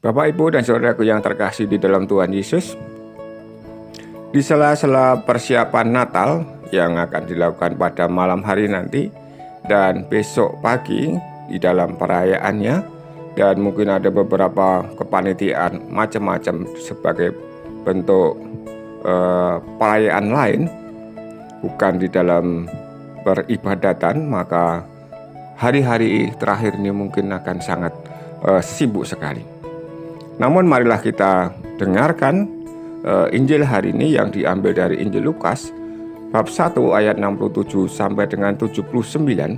Bapak, Ibu, dan saudaraku yang terkasih di dalam Tuhan Yesus, di sela-sela persiapan Natal yang akan dilakukan pada malam hari nanti dan besok pagi di dalam perayaannya, dan mungkin ada beberapa kepanitiaan macam-macam sebagai bentuk perayaan lain, bukan di dalam peribadatan, maka hari-hari terakhir ini mungkin akan sangat sibuk sekali. Namun marilah kita dengarkan Injil hari ini yang diambil dari Injil Lukas bab 1 ayat 67 sampai dengan 79,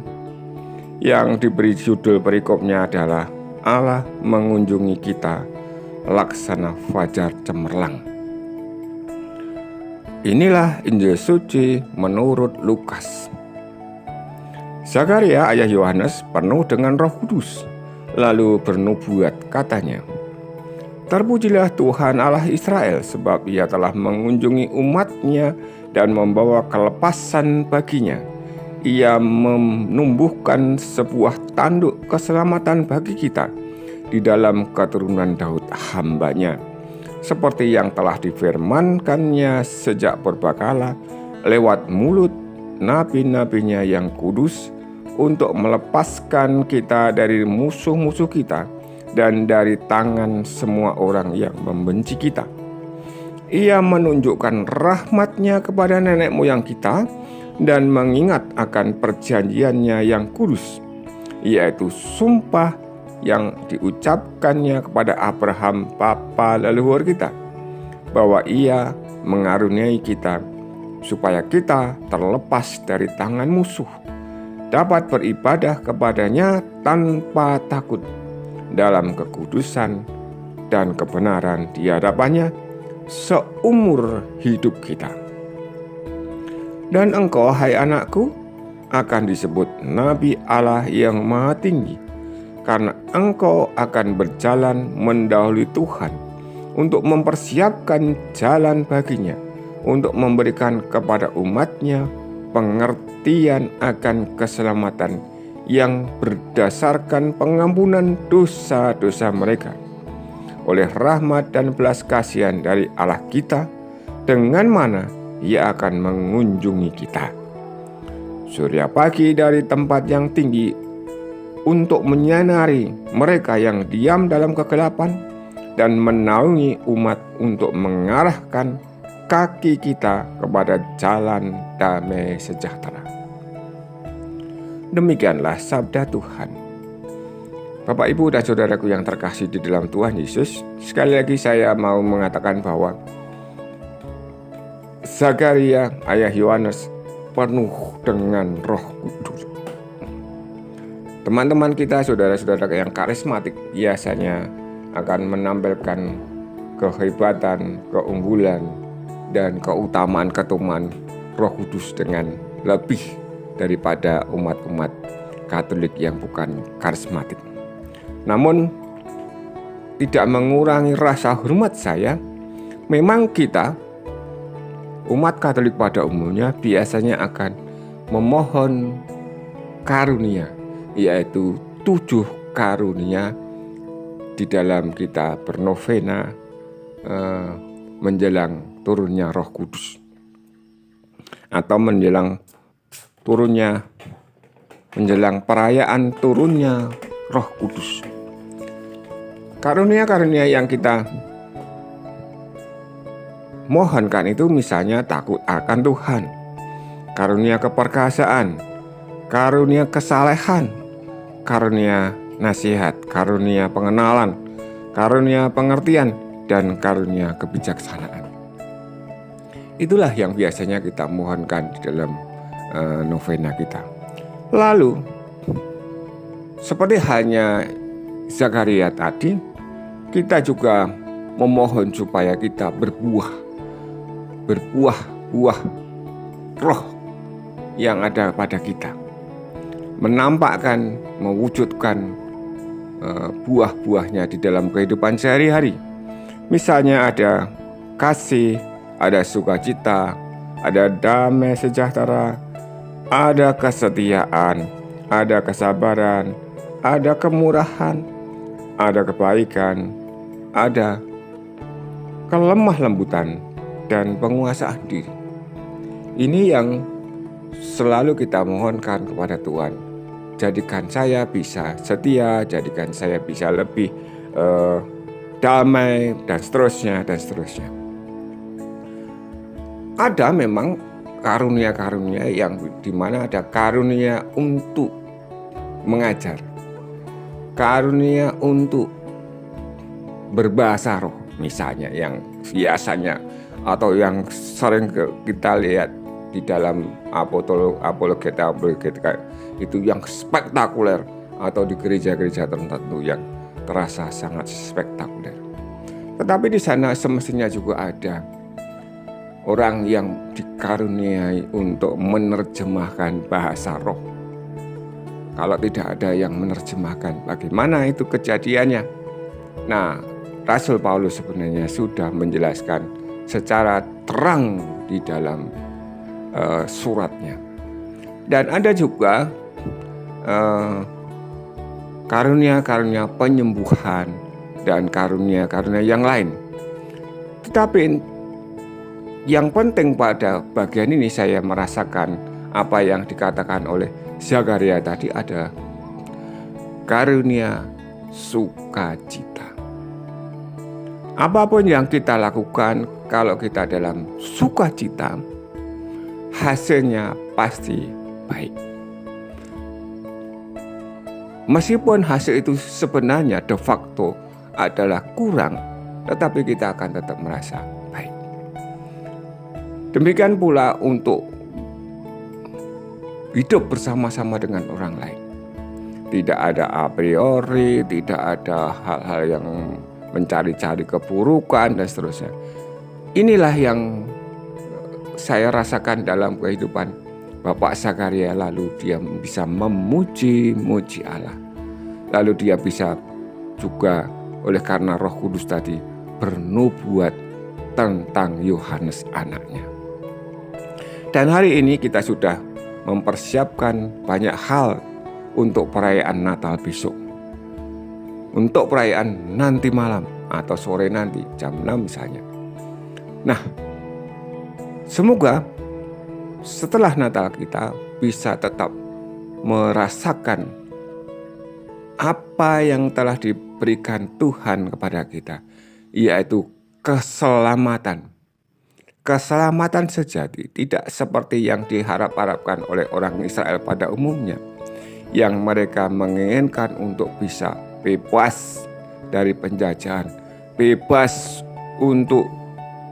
yang diberi judul perikopnya adalah Allah mengunjungi kita laksana fajar cemerlang. Inilah Injil suci menurut Lukas. Zakaria ayah Yohanes penuh dengan Roh Kudus, lalu bernubuat, katanya, "Terpujilah Tuhan Allah Israel, sebab Ia telah mengunjungi umat-Nya dan membawa kelepasan baginya. Ia menumbuhkan sebuah tanduk keselamatan bagi kita di dalam keturunan Daud hamba-Nya, seperti yang telah difirmankannya sejak purbakala lewat mulut nabi-nabinya yang kudus, untuk melepaskan kita dari musuh-musuh kita dan dari tangan semua orang yang membenci kita. Ia menunjukkan rahmat-Nya kepada nenek moyang kita dan mengingat akan perjanjian-Nya yang kudus, yaitu sumpah yang diucapkannya kepada Abraham bapa leluhur kita, bahwa Ia mengaruniai kita supaya kita terlepas dari tangan musuh, dapat beribadah kepada-Nya tanpa takut dalam kekudusan dan kebenaran di hadapan-Nya seumur hidup kita. Dan engkau, hai anakku, akan disebut Nabi Allah yang Maha Tinggi, karena engkau akan berjalan mendahului Tuhan untuk mempersiapkan jalan bagi-Nya, untuk memberikan kepada umat-Nya pengertian akan keselamatan yang berdasarkan pengampunan dosa-dosa mereka, oleh rahmat dan belas kasihan dari Allah kita, dengan mana Ia akan mengunjungi kita. Surya pagi dari tempat yang tinggi untuk menyinari mereka yang diam dalam kegelapan, dan menaungi umat untuk mengarahkan kaki kita kepada jalan damai sejahtera. Demikianlah sabda Tuhan. Bapak, Ibu, dan saudaraku yang terkasih di dalam Tuhan Yesus, sekali lagi saya mau mengatakan bahwa Zakaria ayah Yohanes penuh dengan Roh Kudus. Teman-teman kita, saudara-saudara yang karismatik, biasanya akan menampilkan kehebatan, keunggulan, dan keutamaan Roh Kudus dengan lebih daripada umat-umat Katolik yang bukan karismatik. Namun tidak mengurangi rasa hormat saya, memang kita umat Katolik pada umumnya biasanya akan memohon karunia, yaitu 7 karunia di dalam kita bernovena menjelang turunnya Roh Kudus, atau menjelang perayaan turunnya Roh Kudus. Karunia-karunia yang kita mohonkan itu misalnya takut akan Tuhan, karunia keperkasaan, karunia kesalehan, karunia nasihat, karunia pengenalan, karunia pengertian, dan karunia kebijaksanaan. Itulah yang biasanya kita mohonkan di dalam novena kita. Lalu seperti halnya Zakaria tadi, kita juga memohon supaya kita berbuah roh yang ada pada kita, menampakkan, mewujudkan buah-buahnya di dalam kehidupan sehari-hari. Misalnya ada kasih, ada sukacita, ada damai sejahtera, ada kesetiaan, ada kesabaran, ada kemurahan, ada kebaikan, ada kelemah lembutan dan penguasaan diri. Ini yang selalu kita mohonkan kepada Tuhan. Jadikan saya bisa setia, jadikan saya bisa lebih damai, dan seterusnya, dan seterusnya. Ada memang karunia-karunia yang dimana ada karunia untuk mengajar, karunia untuk berbahasa roh misalnya, yang biasanya atau yang sering kita lihat di dalam apologetika itu yang spektakuler, atau di gereja-gereja tertentu yang terasa sangat spektakuler. Tetapi di sana semestinya juga ada orang yang dikaruniai untuk menerjemahkan bahasa roh. Kalau tidak ada yang menerjemahkan, bagaimana itu kejadiannya? Nah, Rasul Paulus sebenarnya sudah menjelaskan secara terang di dalam suratnya. Dan ada juga karunia-karunia penyembuhan dan karunia-karunia yang lain. Tetapi yang penting pada bagian ini saya merasakan apa yang dikatakan oleh Zakaria tadi, ada karunia sukacita. Apapun yang kita lakukan, kalau kita dalam sukacita, hasilnya pasti baik. Meskipun hasil itu sebenarnya de facto adalah kurang, tetapi kita akan tetap merasa baik. Demikian pula untuk hidup bersama-sama dengan orang lain. Tidak ada a priori, tidak ada hal-hal yang mencari-cari keburukan dan seterusnya. Inilah yang saya rasakan dalam kehidupan Bapak Zakaria. Lalu dia bisa memuji-muji Allah. Lalu dia bisa juga oleh karena Roh Kudus tadi bernubuat tentang Yohanes anaknya. Dan hari ini kita sudah mempersiapkan banyak hal untuk perayaan Natal besok. Untuk perayaan nanti malam atau sore nanti jam 6 misalnya. Nah, semoga setelah Natal kita bisa tetap merasakan apa yang telah diberikan Tuhan kepada kita, yaitu keselamatan. Keselamatan sejati, tidak seperti yang diharap-harapkan oleh orang Israel pada umumnya, yang mereka menginginkan untuk bisa bebas dari penjajahan, bebas untuk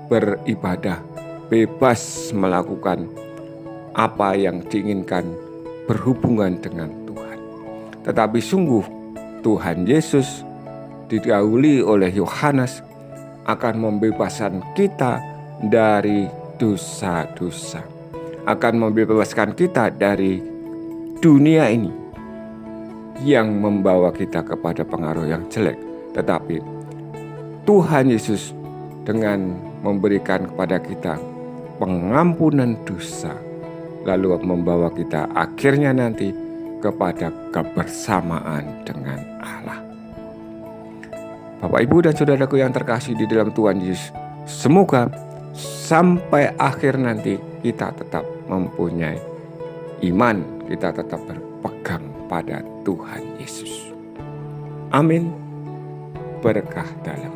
beribadah, bebas melakukan apa yang diinginkan berhubungan dengan Tuhan. Tetapi sungguh Tuhan Yesus didahului oleh Yohanes akan membebaskan kita dari dosa-dosa, akan membebaskan kita dari dunia ini yang membawa kita kepada pengaruh yang jelek. Tetapi Tuhan Yesus dengan memberikan kepada kita pengampunan dosa, lalu membawa kita akhirnya nanti kepada kebersamaan dengan Allah. Bapak, Ibu, dan saudaraku yang terkasih di dalam Tuhan Yesus, semoga sampai akhir nanti kita tetap mempunyai iman, kita tetap berpegang pada Tuhan Yesus. Amin. Berkah dalam